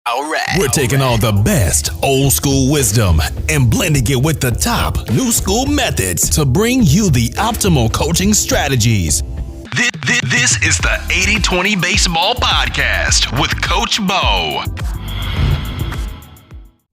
All right. We're taking all the best old school wisdom and blending it with the top new school methods to bring you the optimal coaching strategies. This is the 80-20 Baseball Podcast with Coach Bo.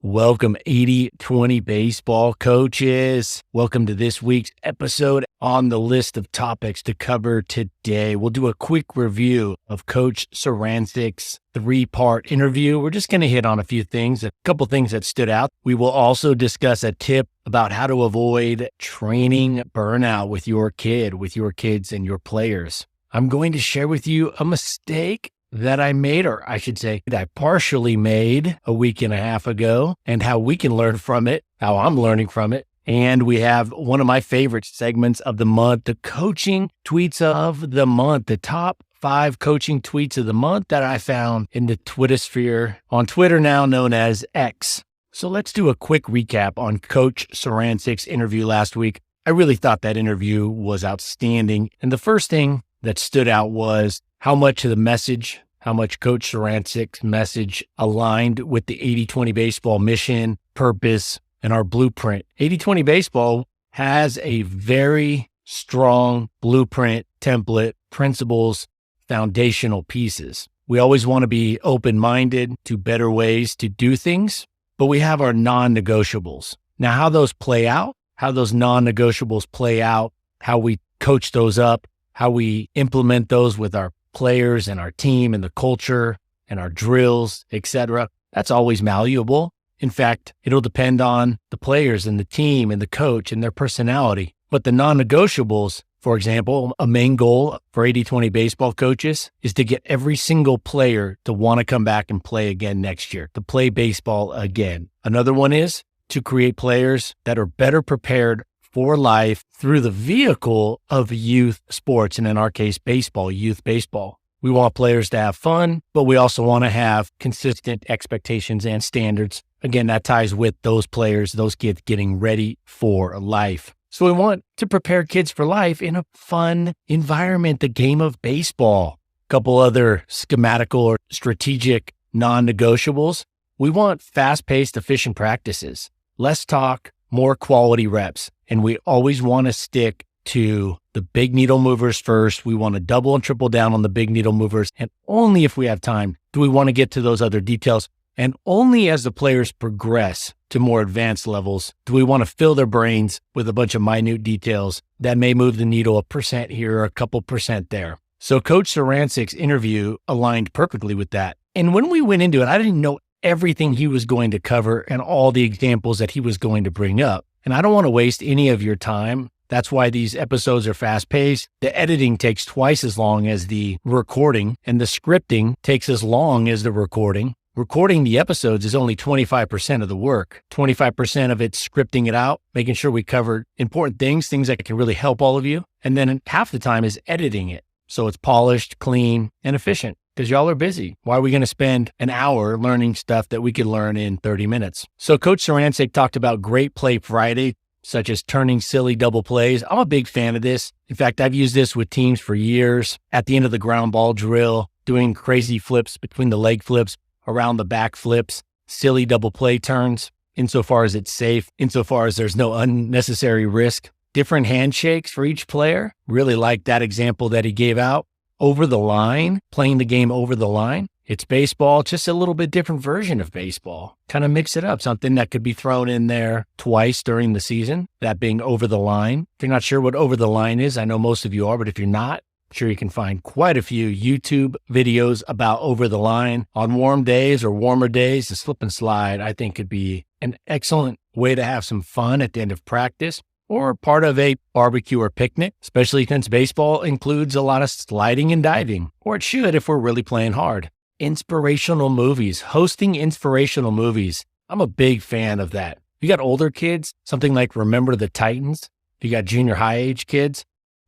Welcome, 80-20 Baseball coaches. Welcome to this week's episode. On the list of topics to cover today, we'll do a quick review of Coach Sarancic's 3-part interview. We're just going to hit on a few things, a couple things that stood out. We will also discuss a tip about how to avoid training burnout with your kids and your players. I'm going to share with you a mistake that I made, or I should say that I partially made a week and a half ago, and how we can learn from it, how I'm learning from it. And we have one of my favorite segments of the month, the coaching tweets of the month, the top 5 coaching tweets of the month that I found in the Twittersphere, on Twitter now known as X. So let's do a quick recap on Coach Sarancic's interview last week. I really thought that interview was outstanding. And the first thing that stood out was how much of the message, how much Coach Sarancic's message aligned with the 80-20 baseball mission, purpose, and our blueprint. 80-20 baseball has a very strong blueprint, template, principles, foundational pieces. We always want to be open-minded to better ways to do things, but we have our non-negotiables. Now, how those play out, how those non-negotiables play out, how we coach those up, how we implement those with our players and our team and the culture and our drills, etc. That's always malleable. In fact, it'll depend on the players and the team and the coach and their personality. But the non-negotiables, for example, a main goal for 80-20 baseball coaches is to get every single player to want to come back and play again next year, to play baseball again. Another one is to create players that are better prepared for life through the vehicle of youth sports, and in our case, baseball, youth baseball. We want players to have fun, but we also want to have consistent expectations and standards. Again, that ties with those players, those kids getting ready for life. So we want to prepare kids for life in a fun environment, the game of baseball. A couple other schematical or strategic non-negotiables. We want fast-paced, efficient practices, less talk, more quality reps. And we always want to stick to the big needle movers first. We want to double and triple down on the big needle movers. And only if we have time do we want to get to those other details. And only as the players progress to more advanced levels do we want to fill their brains with a bunch of minute details that may move the needle 1% here or a couple percent there. So Coach Sarancic's interview aligned perfectly with that. And when we went into it, I didn't know everything he was going to cover and all the examples that he was going to bring up. And I don't want to waste any of your time. That's why these episodes are fast-paced. The editing takes twice as long as the recording, and the scripting takes as long as the recording. Recording the episodes is only 25% of the work. 25% of it's scripting it out, making sure we cover important things that can really help all of you. And then half the time is editing it. So it's polished, clean, and efficient. Because y'all are busy. Why are we going to spend an hour learning stuff that we could learn in 30 minutes? So Coach Sarancic talked about Great Play Friday, such as turning silly double plays. I'm a big fan of this. In fact, I've used this with teams for years. At the end of the ground ball drill, doing crazy flips between the leg flips, around the back flips, silly double play turns, insofar as it's safe, insofar as there's no unnecessary risk. Different handshakes for each player. Really like that example that he gave out. Over the line, playing the game over the line. It's baseball, just a little bit different version of baseball. Kind of mix it up, something that could be thrown in there twice during the season, that being over the line. If you're not sure what over the line is, I know most of you are, but if you're not, I'm sure you can find quite a few YouTube videos about over the line. On warm days or warmer days, the slip and slide, I think, could be an excellent way to have some fun at the end of practice, or part of a barbecue or picnic, especially since baseball includes a lot of sliding and diving, or it should if we're really playing hard. Inspirational movies, hosting inspirational movies. I'm a big fan of that. If you got older kids, something like Remember the Titans. If you got junior high age kids,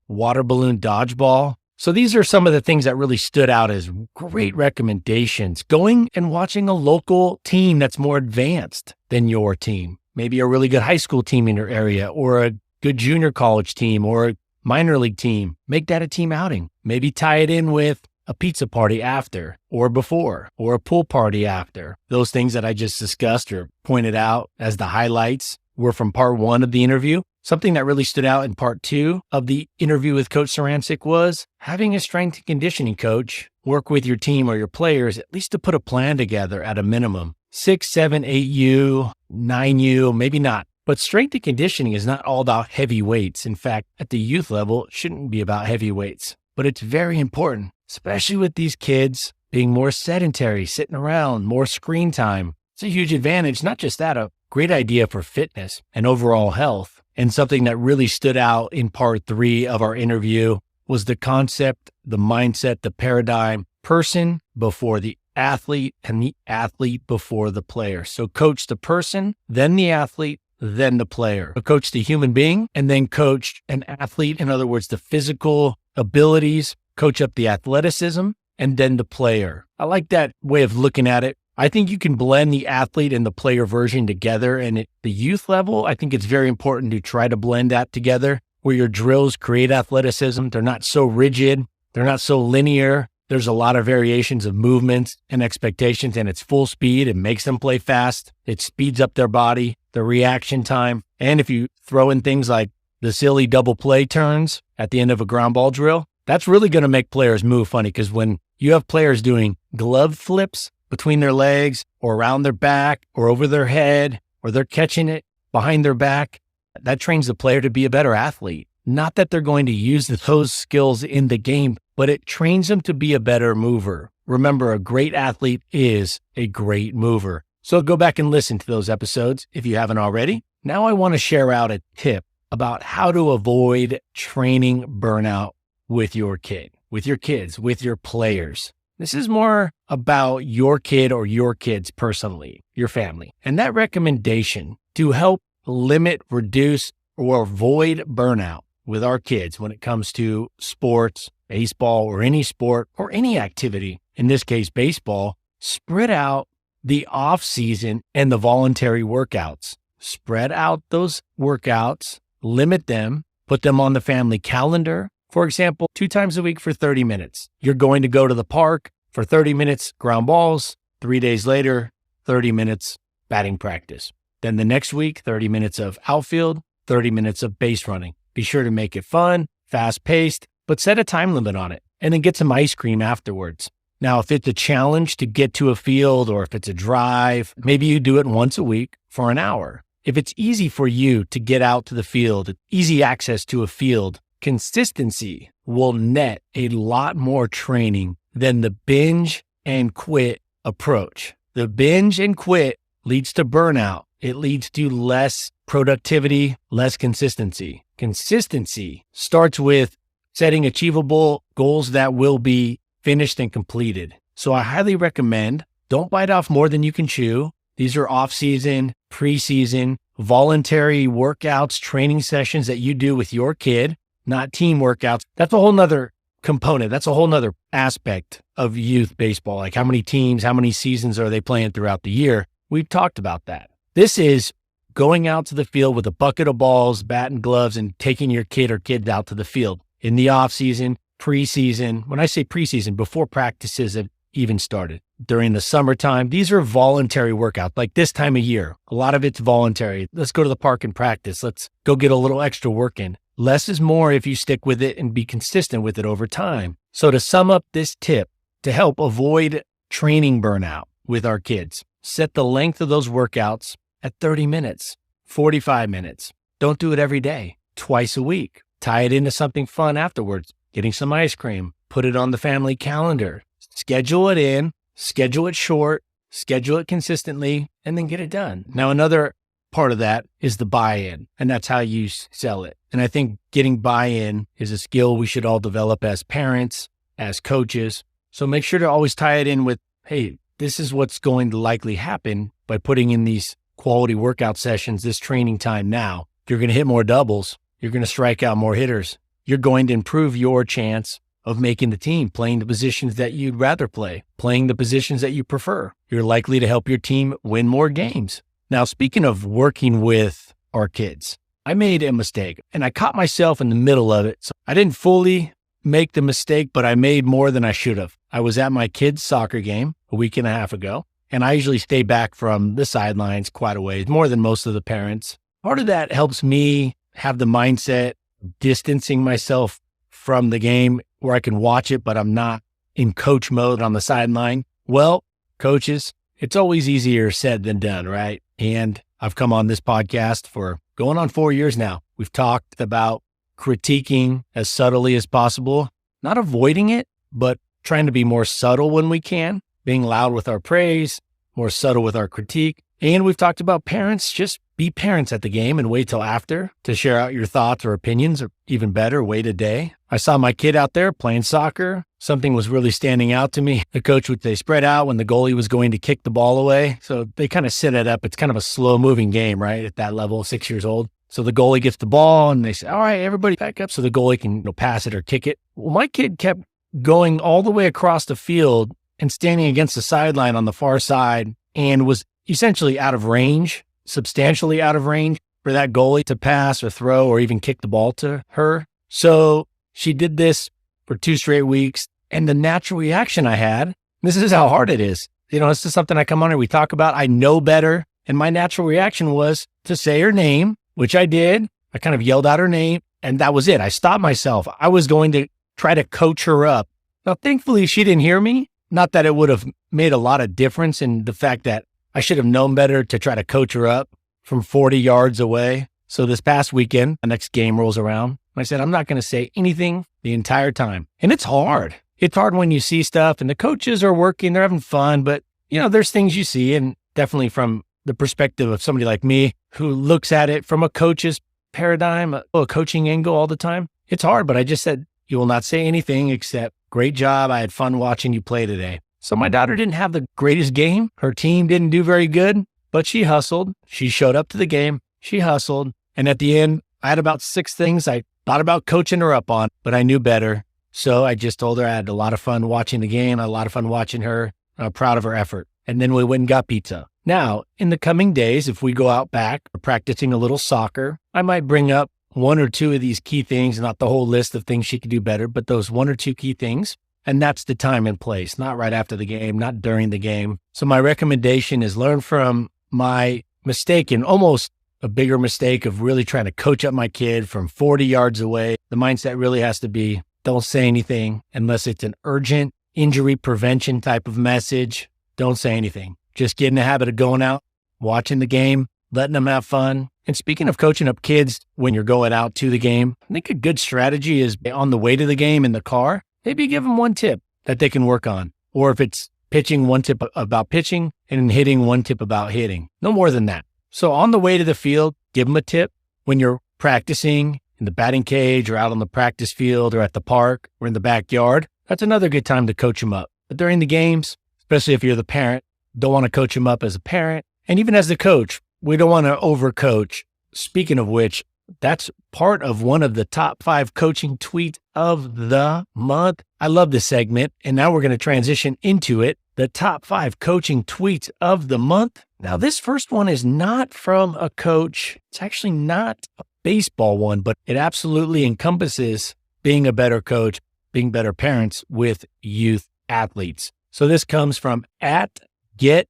water balloon dodgeball. So these are some of the things that really stood out as great recommendations. Going and watching a local team that's more advanced than your team. Maybe a really good high school team in your area, or a good junior college team, or a minor league team. Make that a team outing. Maybe tie it in with a pizza party after or before or a pool party after. Those things that I just discussed or pointed out as the highlights were from part 1 of the interview. Something that really stood out in part 2 of the interview with Coach Sarancic was having a strength and conditioning coach work with your team or your players, at least to put a plan together at a minimum. 6, 7, 8U, 9U, maybe not. But strength and conditioning is not all about heavy weights. In fact, at the youth level, it shouldn't be about heavy weights. But it's very important, especially with these kids being more sedentary, sitting around, more screen time. It's a huge advantage. Not just that, a great idea for fitness and overall health. And something that really stood out in part 3 of our interview was the concept, the mindset, the paradigm, person before the athlete and the athlete before the player. So coach the person, then the athlete, then the player. So coach the human being and then coach an athlete. In other words, the physical abilities, coach up the athleticism, and then the player. I like that way of looking at it. I think you can blend the athlete and the player version together. And at the youth level, I think it's very important to try to blend that together where your drills create athleticism. They're not so rigid. They're not so linear. There's a lot of variations of movements and expectations, and it's full speed. It makes them play fast. It speeds up their body, their reaction time. And if you throw in things like the silly double play turns at the end of a ground ball drill, that's really going to make players move funny, because when you have players doing glove flips between their legs or around their back or over their head, or they're catching it behind their back, that trains the player to be a better athlete. Not that they're going to use those skills in the game, but it trains them to be a better mover. Remember, a great athlete is a great mover. So go back and listen to those episodes if you haven't already. Now I want to share out a tip about how to avoid training burnout with your kid, with your kids, with your players. This is more about your kid or your kids personally, your family. And that recommendation to help limit, reduce, or avoid burnout with our kids when it comes to sports, baseball, or any sport or any activity, in this case, baseball, spread out the off season and the voluntary workouts. Spread out those workouts, limit them, put them on the family calendar. For example, 2 times a week for 30 minutes. You're going to go to the park for 30 minutes, ground balls. 3 days later, 30 minutes batting practice. Then the next week, 30 minutes of outfield, 30 minutes of base running. Be sure to make it fun, fast-paced, but set a time limit on it, and then get some ice cream afterwards. Now, if it's a challenge to get to a field, or if it's a drive, maybe you do it once a week for an hour. If it's easy for you to get out to the field, easy access to a field, consistency will net a lot more training than the binge and quit approach. The binge and quit leads to burnout. It leads to less productivity, less consistency. Consistency starts with setting achievable goals that will be finished and completed. So I highly recommend, don't bite off more than you can chew. These are off-season, pre-season, voluntary workouts, training sessions that you do with your kid, not team workouts. That's a whole nother component. That's a whole nother aspect of youth baseball. Like how many teams, how many seasons are they playing throughout the year? We've talked about that. This is going out to the field with a bucket of balls, bat and gloves, and taking your kid or kids out to the field in the off season, preseason. When I say preseason, before practices have even started. During the summertime, these are voluntary workouts. Like this time of year, a lot of it's voluntary. Let's go to the park and practice. Let's go get a little extra work in. Less is more if you stick with it and be consistent with it over time. So to sum up this tip, to help avoid training burnout with our kids, set the length of those workouts at 30 minutes, 45 minutes. Don't do it every day, twice a week. Tie it into something fun afterwards, getting some ice cream, put it on the family calendar, schedule it in, schedule it short, schedule it consistently, and then get it done. Now, another part of that is the buy-in, and that's how you sell it. And I think getting buy-in is a skill we should all develop as parents, as coaches. So make sure to always tie it in with, hey, this is what's going to likely happen by putting in these quality workout sessions, this training time now. You're going to hit more doubles. You're going to strike out more hitters. You're going to improve your chance of making the team, playing the positions that you'd rather play, playing the positions that you prefer. You're likely to help your team win more games. Now, speaking of working with our kids, I made a mistake and I caught myself in the middle of it. So I didn't fully make the mistake, but I made more than I should have. I was at my kid's soccer game a week and a half ago, and I usually stay back from the sidelines quite a ways, more than most of the parents. Part of that helps me have the mindset of distancing myself from the game where I can watch it, but I'm not in coach mode on the sideline. Well, coaches, it's always easier said than done, right? And I've come on this podcast for going on 4 years now. We've talked about critiquing as subtly as possible, not avoiding it, but trying to be more subtle when we can, being loud with our praise, more subtle with our critique. And we've talked about parents, just be parents at the game and wait till after to share out your thoughts or opinions, or even better, wait a day. I saw my kid out there playing soccer. Something was really standing out to me. The coach would say spread out when the goalie was going to kick the ball away. So they kind of set it up. It's kind of a slow moving game, right? At that level, 6 years old. So the goalie gets the ball and they say, all right, everybody back up so the goalie can pass it or kick it. Well, my kid kept going all the way across the field and standing against the sideline on the far side and was essentially out of range, substantially out of range for that goalie to pass or throw or even kick the ball to her. So she did this for 2 straight weeks. And the natural reaction I had, this is how hard it is. This is something I come on here, we talk about, I know better. And my natural reaction was to say her name, which I did. I kind of yelled out her name and that was it. I stopped myself. I was going to try to coach her up. Now, thankfully, she didn't hear me. Not that it would have made a lot of difference in the fact that I should have known better to try to coach her up from 40 yards away. So this past weekend, the next game rolls around. And I said, I'm not going to say anything the entire time. And it's hard. It's hard when you see stuff and the coaches are working, they're having fun, but there's things you see, and definitely from the perspective of somebody like me who looks at it from a coach's paradigm, a coaching angle all the time. It's hard, but I just said, you will not say anything except, great job. I had fun watching you play today. So my daughter didn't have the greatest game. Her team didn't do very good, but she hustled. She showed up to the game. She hustled. And at the end, I had about 6 things I thought about coaching her up on, but I knew better. So I just told her I had a lot of fun watching the game, a lot of fun watching her. I'm proud of her effort. And then we went and got pizza. Now, in the coming days, if we go out back practicing a little soccer, I might bring up 1 or 2 of these key things, not the whole list of things she could do better, but those 1 or 2 key things. And that's the time and place, not right after the game, not during the game. So my recommendation is learn from my mistake, and almost a bigger mistake of really trying to coach up my kid from 40 yards away. The mindset really has to be, don't say anything unless it's an urgent injury prevention type of message. Don't say anything. Just get in the habit of going out, watching the game, letting them have fun. And speaking of coaching up kids when you're going out to the game, I think a good strategy is on the way to the game in the car, maybe give them 1 tip that they can work on. Or if it's pitching, 1 tip about pitching, and hitting, 1 tip about hitting. No more than that. So on the way to the field, give them a tip. When you're practicing in the batting cage or out on the practice field or at the park or in the backyard, that's another good time to coach them up. But during the games, especially if you're the parent, don't want to coach them up as a parent. And even as the coach, we don't want to overcoach. Speaking of which, that's part of one of the top 5 coaching tweets of the month. I love this segment. And now we're going to transition into it. The top 5 coaching tweets of the month. Now, this first one is not from a coach. It's actually not a baseball one, but it absolutely encompasses being a better coach, being better parents with youth athletes. So this comes from @GetFatherized.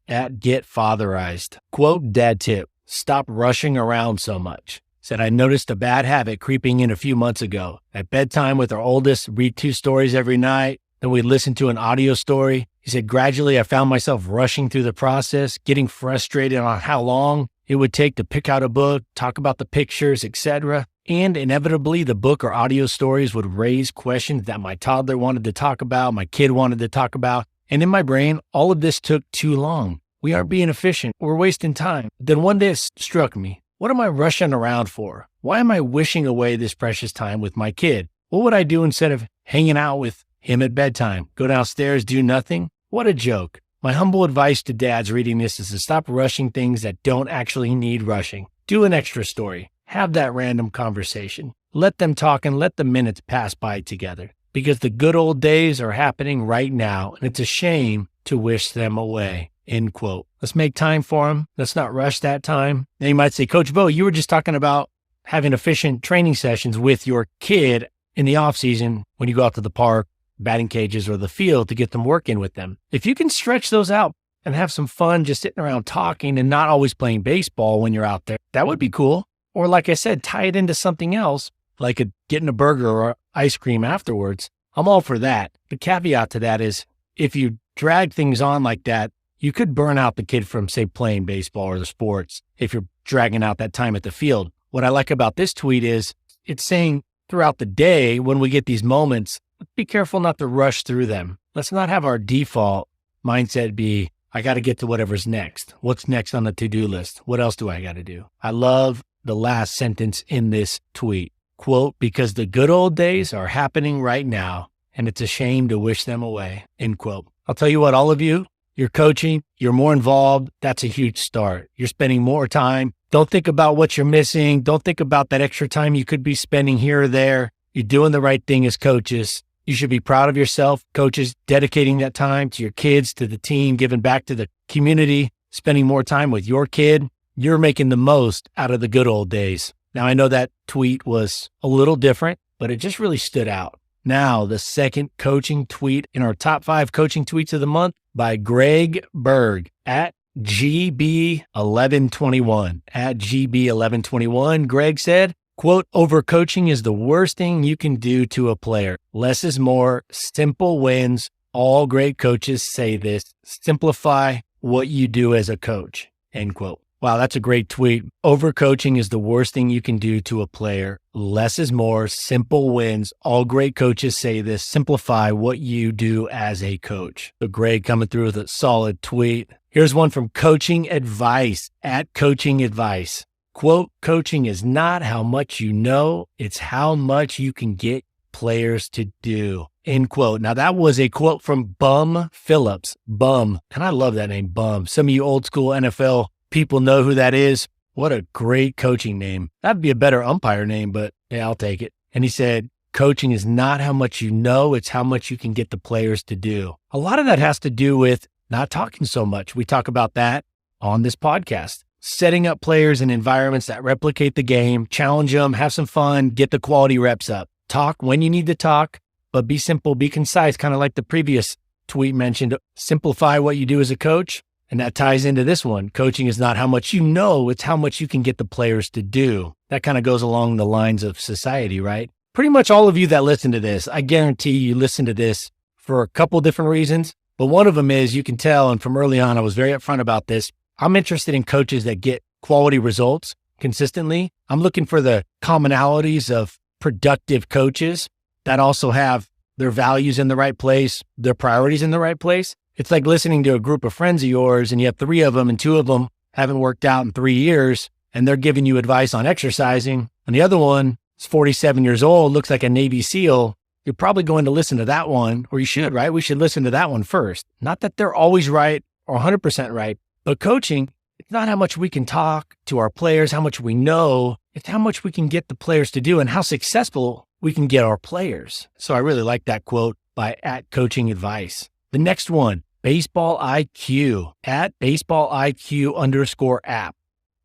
@GetFatherized. Quote, dad tip, stop rushing around so much. Said, I noticed a bad habit creeping in a few months ago. At bedtime with our oldest, read 2 stories every night. Then we'd listen to an audio story. He said, gradually I found myself rushing through the process, getting frustrated on how long it would take to pick out a book, talk about the pictures, etc. And inevitably, the book or audio stories would raise questions that my toddler wanted to talk about, my kid wanted to talk about. And in my brain, all of this took too long. We aren't being efficient. We're wasting time. Then one day it struck me. What am I rushing around for? Why am I wishing away this precious time with my kid? What would I do instead of hanging out with him at bedtime? Go downstairs, do nothing? What a joke. My humble advice to dads reading this is to stop rushing things that don't actually need rushing. Do an extra story. Have that random conversation. Let them talk and let the minutes pass by together. Because the good old days are happening right now, and it's a shame to wish them away. End quote. Let's make time for them. Let's not rush that time. Now you might say, Coach Bo, you were just talking about having efficient training sessions with your kid in the off season when you go out to the park, batting cages, or the field to get them working with them. If you can stretch those out and have some fun just sitting around talking and not always playing baseball when you're out there, that would be cool. Or like I said, tie it into something else, like getting a burger or ice cream afterwards. I'm all for that. The caveat to that is if you drag things on like that, you could burn out the kid from, say, playing baseball or the sports if you're dragging out that time at the field. What I like about this tweet is it's saying throughout the day when we get these moments, be careful not to rush through them. Let's not have our default mindset be, I got to get to whatever's next. What's next on the to-do list? What else do I got to do? I love the last sentence in this tweet. Quote, because the good old days are happening right now, and it's a shame to wish them away. End quote. I'll tell you what, all of you, you're coaching, you're more involved. That's a huge start. You're spending more time. Don't think about what you're missing. Don't think about that extra time you could be spending here or there. You're doing the right thing as coaches. You should be proud of yourself, coaches, dedicating that time to your kids, to the team, giving back to the community, spending more time with your kid. You're making the most out of the good old days. Now, I know that tweet was a little different, but it just really stood out. Now, the second coaching tweet in our top 5 coaching tweets of the month by Greg Berg at GB1121. At GB1121, Greg said, quote, overcoaching is the worst thing you can do to a player. Less is more. Simple wins. All great coaches say this. Simplify what you do as a coach. End quote. Wow, that's a great tweet. Overcoaching is the worst thing you can do to a player. Less is more. Simple wins. All great coaches say this. Simplify what you do as a coach. So Greg coming through with a solid tweet. Here's one from Coaching Advice at Coaching Advice. Quote, coaching is not how much you know, it's how much you can get players to do. End quote. Now that was a quote from Bum Phillips. Bum. And I love that name, Bum. Some of you old school NFL people know who that is. What a great coaching name. That'd be a better umpire name, but yeah, I'll take it. And he said, coaching is not how much you know, it's how much you can get the players to do. A lot of that has to do with not talking so much. We talk about that on this podcast. Setting up players in environments that replicate the game, challenge them, have some fun, get the quality reps up. Talk when you need to talk, but be simple, be concise, kind of like the previous tweet mentioned. Simplify what you do as a coach. And that ties into this one. Coaching is not how much you know, it's how much you can get the players to do. That kind of goes along the lines of society, right? Pretty much all of you that listen to this, I guarantee you listen to this for a couple different reasons. But one of them is you can tell, and from early on, I was very upfront about this. I'm interested in coaches that get quality results consistently. I'm looking for the commonalities of productive coaches that also have their values in the right place, their priorities in the right place. It's like listening to a group of friends of yours and you have 3 of them and 2 of them haven't worked out in 3 years and they're giving you advice on exercising. And the other one is 47 years old, looks like a Navy SEAL. You're probably going to listen to that one, or you should, right? We should listen to that one first. Not that they're always right or 100% right, but coaching, it's not how much we can talk to our players, how much we know. It's how much we can get the players to do and how successful we can get our players. So I really like that quote by at Coaching Advice. The next one, Baseball IQ at Baseball IQ_app.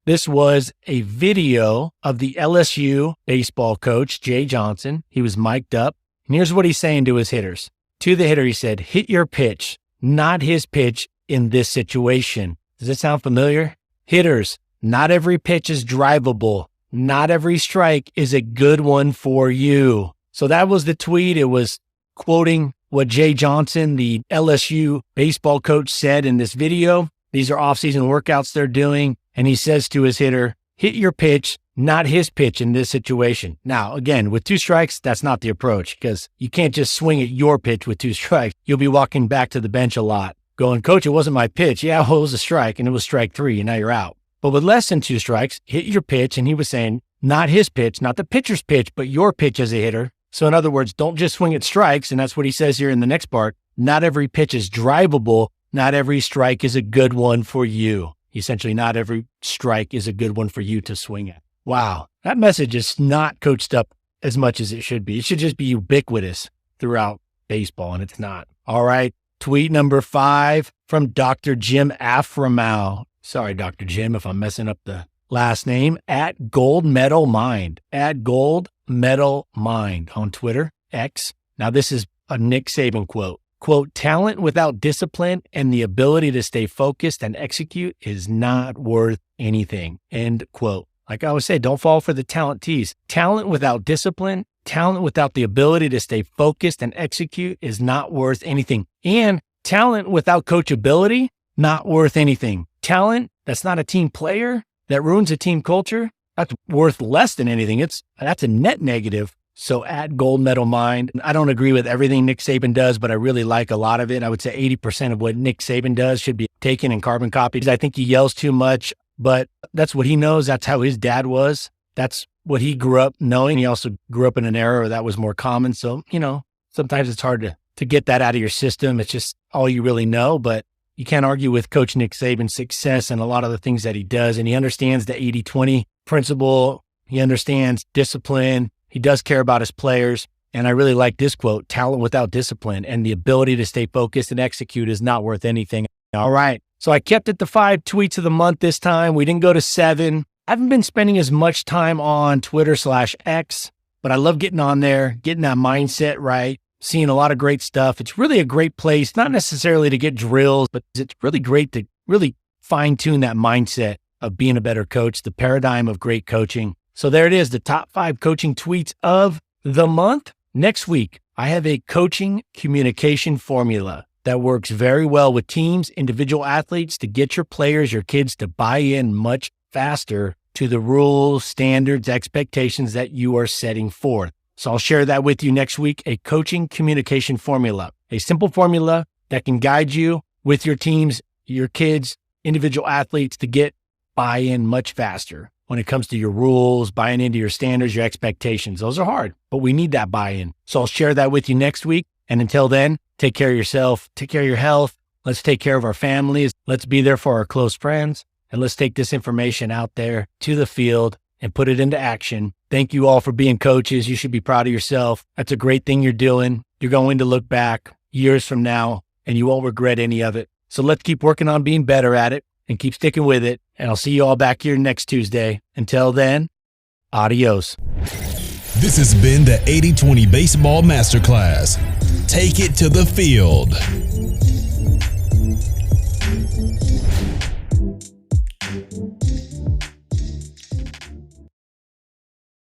This was a video of the LSU baseball coach, Jay Johnson. He was mic'd up. And here's what he's saying to his hitters. To the hitter, he said, hit your pitch, not his pitch in this situation. Does it sound familiar? Hitters, not every pitch is drivable. Not every strike is a good one for you. So that was the tweet. It was quoting what Jay Johnson, the LSU baseball coach, said in this video. These are off-season workouts they're doing. And he says to his hitter, hit your pitch, not his pitch in this situation. Now, again, with 2 strikes, that's not the approach because you can't just swing at your pitch with 2 strikes. You'll be walking back to the bench a lot going, coach, it wasn't my pitch. Yeah, well, it was a strike and it was strike 3 and now you're out. But with less than 2 strikes, hit your pitch. And he was saying, not his pitch, not the pitcher's pitch, but your pitch as a hitter. So in other words, don't just swing at strikes. And that's what he says here in the next part. Not every pitch is drivable. Not every strike is a good one for you. Essentially, not every strike is a good one for you to swing at. Wow. That message is not coached up as much as it should be. It should just be ubiquitous throughout baseball, and it's not. All right. Tweet number 5 from Dr. Jim Aframau. Sorry, Dr. Jim, if I'm messing up the last name, at Gold Medal Mind, at Gold Medal Mind on Twitter, X. Now, this is a Nick Saban quote. Quote, talent without discipline and the ability to stay focused and execute is not worth anything. End quote. Like I always say, don't fall for the talent tease. Talent without discipline, talent without the ability to stay focused and execute is not worth anything. And talent without coachability, not worth anything. Talent that's not a team player, that ruins a team culture, that's worth less than anything. That's a net negative. So at Gold Medal Mind, I don't agree with everything Nick Saban does, but I really like a lot of it. I would say 80% of what Nick Saban does should be taken and carbon copied. I think he yells too much, but that's what he knows. That's how his dad was. That's what he grew up knowing. He also grew up in an era where that was more common. So, sometimes it's hard to get that out of your system. It's just all you really know, but you can't argue with Coach Nick Saban's success and a lot of the things that he does. And he understands the 80-20 principle. He understands discipline. He does care about his players. And I really like this quote, talent without discipline and the ability to stay focused and execute is not worth anything. All right. So I kept it to 5 tweets of the month this time. We didn't go to 7. I haven't been spending as much time on Twitter/X, but I love getting on there, getting that mindset right, seeing a lot of great stuff. It's really a great place, not necessarily to get drills, but it's really great to really fine tune that mindset of being a better coach, the paradigm of great coaching. So there it is, the top 5 coaching tweets of the month. Next week, I have a coaching communication formula that works very well with teams, individual athletes to get your players, your kids to buy in much faster to the rules, standards, expectations that you are setting forth. So I'll share that with you next week, a coaching communication formula, a simple formula that can guide you with your teams, your kids, individual athletes to get buy-in much faster when it comes to your rules, buying into your standards, your expectations. Those are hard, but we need that buy-in. So I'll share that with you next week. And until then, take care of yourself, take care of your health. Let's take care of our families. Let's be there for our close friends. And let's take this information out there to the field and put it into action. Thank you all for being coaches. You should be proud of yourself. That's a great thing you're doing. You're going to look back years from now and you won't regret any of it. So let's keep working on being better at it and keep sticking with it. And I'll see you all back here next Tuesday. Until then, adios. This has been the 80-20 Baseball Masterclass. Take it to the field.